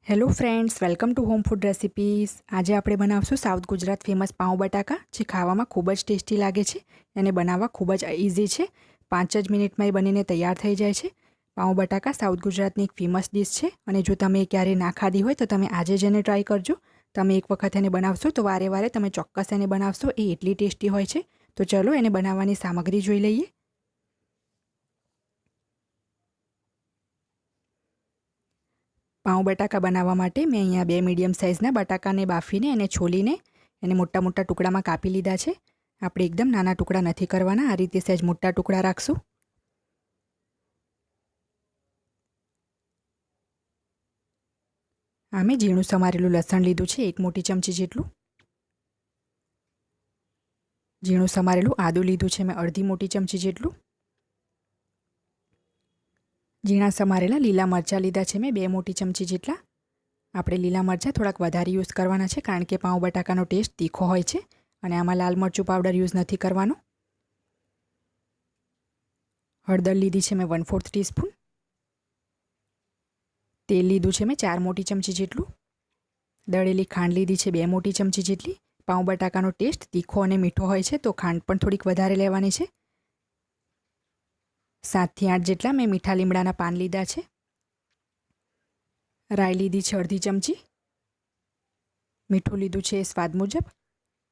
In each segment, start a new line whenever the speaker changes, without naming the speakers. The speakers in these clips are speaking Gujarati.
Hello friends, welcome to home food recipes. આજે આપણે બનાવશું સાઉથ ગુજરાત ફેમસ પાઉં બટાકા, જે ખાવામાં ખૂબ જ ટેસ્ટી લાગે છે અને બનાવવા ખૂબ જ ઇઝી છે। 5 જ મિનિટમાં એ બનીને તૈયાર થઈ જાય છે। પાઉં બટાકા સાઉથ ગુજરાતની એક ફેમસ ડિશ છે અને જો તમે ક્યારેય ના ખાધી હોય તો તમે આજે જ એને ટ્રાય કરજો। તમે એક વખત એને બનાવશો તો વારે વારે તમે ચોક્કસ એને બનાવશો, એ એટલી ટેસ્ટી હોય છે। તો ચલો એને બનાવવાની સામગ્રી જોઈ લઈએ। પાઉં બટાકા બનાવવા માટે મેં અહીંયા 2 મીડિયમ સાઇઝના બટાકાને બાફીને અને છોલીને એને મોટા મોટા ટુકડામાં કાપી લીધા છે। આપણે એકદમ નાના ટુકડા નથી કરવાના, આ રીતે સહેજ મોટા ટુકડા રાખશું। આ મેં ઝીણું સમારેલું લસણ લીધું છે, 1 મોટી ચમચી જેટલું। ઝીણું સમારેલું આદું લીધું છે મેં અડધી મોટી ચમચી જેટલું। ઝીણા સમારેલા લીલા મરચાં લીધા છે મેં 2 મોટી ચમચી જેટલા। આપણે લીલા મરચાં થોડાક વધારે યુઝ કરવાના છે, કારણ કે પાઉં બટાકાનો ટેસ્ટ તીખો હોય છે અને આમાં લાલ મરચું પાવડર યુઝ નથી કરવાનો। હળદર લીધી છે મેં 1/4 ટીસ્પૂન। તેલ લીધું છે મેં 4 મોટી ચમચી જેટલું। દળેલી ખાંડ લીધી છે 2 મોટી ચમચી જેટલી। પાઉં બટાકાનો ટેસ્ટ તીખો અને મીઠો હોય છે, તો ખાંડ પણ થોડીક વધારે લેવાની છે। 7 થી 8 જેટલા મેં મીઠા લીમડાના પાન લીધા છે। રાઈ લીધી છે અડધી ચમચી। મીઠું લીધું છે સ્વાદ મુજબ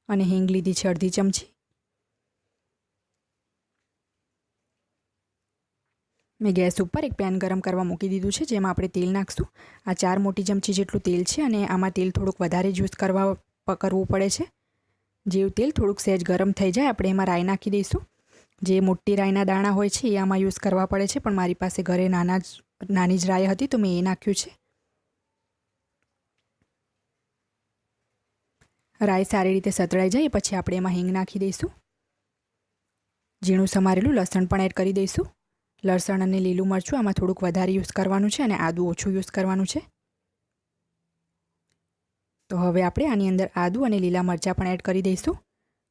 અને હિંગ લીધી છે અડધી ચમચી। મેં ગેસ ઉપર એક પેન ગરમ કરવા મૂકી દીધું છે, જેમાં આપણે તેલ નાખશું। આ 4 મોટી ચમચી જેટલું તેલ છે અને આમાં તેલ થોડુંક વધારે જ યુઝ કરવું પડે છે। જેવું તેલ થોડુંક સહેજ ગરમ થઈ જાય આપણે એમાં રાઈ નાખી દઈશું। જે મોટી રાઈના દાણા હોય છે એ આમાં યુઝ કરવા પડે છે, પણ મારી પાસે ઘરે નાની જ રાઈ હતી તો મેં એ નાખ્યું છે। રાઈ સારી રીતે સતળાઈ જાય પછી આપણે એમાં હિંગ નાખી દઈશું। ઝીણું સમારેલું લસણ પણ એડ કરી દઈશું। લસણ અને લીલું મરચું આમાં થોડુંક વધારે યુઝ કરવાનું છે અને આદું ઓછું યુઝ કરવાનું છે। તો હવે આપણે આની અંદર આદું અને લીલા મરચાં પણ એડ કરી દઈશું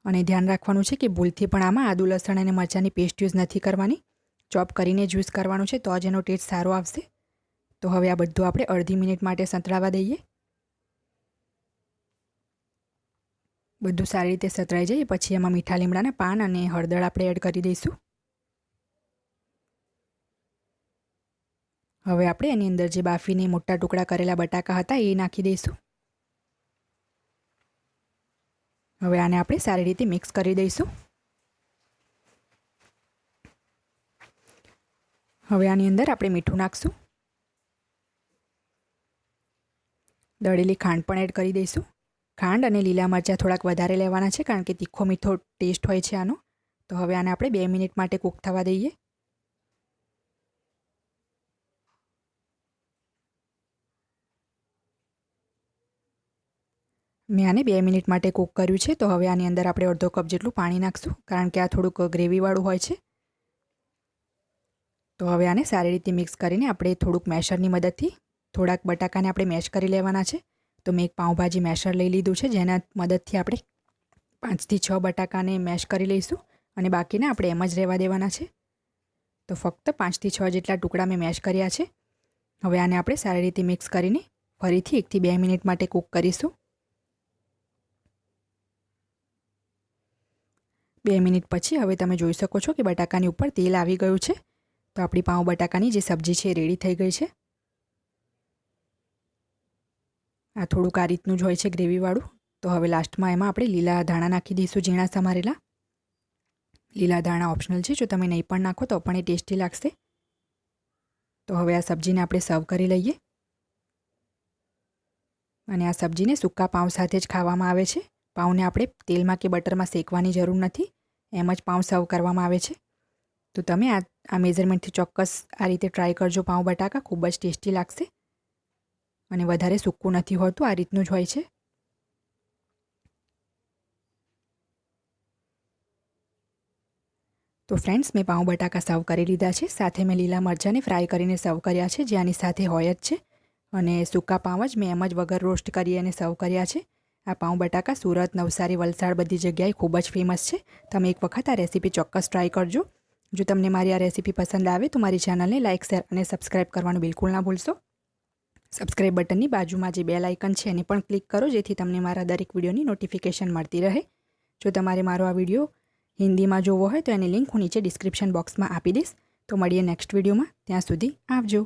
અને ધ્યાન રાખવાનું છે કે ભૂલથી પણ આમાં આદું લસણ અને મરચાંની પેસ્ટ યુઝ નથી કરવાની, ચોપ કરીને જ યુઝ કરવાનું છે, તો જ એનો ટેસ્ટ સારો આવશે। તો હવે આ બધું આપણે અડધી મિનિટ માટે સંતળાવા દઈએ। બધું સારી રીતે સતળાઈ જાય પછી એમાં મીઠા લીમડાના પાન અને હળદર આપણે એડ કરી દઈશું। હવે આપણે એની અંદર જે બાફીને મોટા ટુકડા કરેલા બટાકા હતા એ નાખી દઈશું। હવે આને આપણે સારી રીતે મિક્સ કરી દઈશું। હવે આની અંદર આપણે મીઠું નાખશું। દળેલી ખાંડ પણ એડ કરી દઈશું। ખાંડ અને લીલા મરચાં થોડાક વધારે લેવાના છે, કારણ કે તીખો મીઠો ટેસ્ટ હોય છે આનો। તો હવે આને આપણે 2 મિનિટ માટે કૂક થવા દઈએ। મેં આને 2 મિનિટ માટે કૂક કર્યું છે, તો હવે આની અંદર આપણે અડધો કપ જેટલું પાણી નાખશું, કારણ કે આ થોડુંક ગ્રેવીવાળું હોય છે। તો હવે આને સારી રીતે મિક્સ કરીને આપણે થોડુંક મેશરની મદદથી થોડાક બટાકાને આપણે મેશ કરી લેવાના છે। તો મેં એક પાઉંભાજી મેશર લઈ લીધું છે, જેના મદદથી આપણે 5 થી 6 બટાકાને મેશ કરી લઈશું અને બાકીને આપણે એમ જ રહેવા દેવાના છે। તો ફક્ત 5 થી 6 જેટલા ટુકડા મેં મેશ કર્યા છે। હવે આને આપણે સારી રીતે મિક્સ કરીને ફરીથી 1 થી 2 મિનિટ માટે કૂક કરીશું। 2 મિનિટ પછી હવે તમે જોઈ શકો છો કે બટાકાની ઉપર તેલ આવી ગયું છે। તો આપણી પાઉં બટાકાની જે સબ્જી છે એ રેડી થઈ ગઈ છે। આ થોડુંક આ રીતનું જ હોય છે ગ્રેવીવાળું। તો હવે લાસ્ટમાં એમાં આપણે લીલા ધાણા નાખી દઈશું, ઝીણા સમારેલા। લીલા ધાણા ઓપ્શનલ છે, જો તમે નહીં પણ નાખો તો પણ એ ટેસ્ટી લાગશે। તો હવે આ સબ્જીને આપણે સર્વ કરી લઈએ અને આ સબ્જીને સૂકા પાઉં સાથે જ ખાવામાં આવે છે। પાઉંને આપણે તેલમાં કે બટરમાં શેકવાની જરૂર નથી, એમ જ પાઉં સર્વ કરવામાં આવે છે। તો તમે આ મેઝરમેન્ટથી ચોક્કસ આ રીતે ટ્રાય કરજો। પાઉં બટાકા ખૂબ જ ટેસ્ટી લાગશે અને વધારે સૂકું નથી હોતું, આ રીતનું જ હોય છે। તો ફ્રેન્ડ્સ, મેં પાઉં બટાકા સર્વ કરી લીધા છે, સાથે મેં લીલા મરચાંને ફ્રાય કરીને સર્વ કર્યા છે, જે આની સાથે હોય જ છે। અને સૂકા પાઉં જ મેં એમ જ વગર રોસ્ટ કરી અને સર્વ કર્યા છે। આ પાઉં બટાકા સુરત, નવસારી, વલસાડ બધી જગ્યાએ ખૂબ જ ફેમસ છે। તમે એક વખત આ રેસીપી ચોક્કસ ટ્રાય કરજો। જો તમને મારી આ રેસીપી પસંદ આવે તો મારી ચેનલને લાઇક, શેર અને સબસ્ક્રાઈબ કરવાનું બિલકુલ ના ભૂલશો। સબસ્ક્રાઇબ બટનની બાજુમાં જે બેલ આઇકન છે એને પણ ક્લિક કરો, જેથી તમને મારા દરેક વિડીયોની નોટિફિકેશન મળતી રહે. જો તમારે મારો આ વિડીયો હિન્દીમાં જોવો હોય તો એની લિંક હું નીચે ડિસ્ક્રિપ્શન બોક્સમાં આપી દઈશ. તો મળીએ નેક્સ્ટ વિડીયોમાં. ત્યાં સુધી આવજો.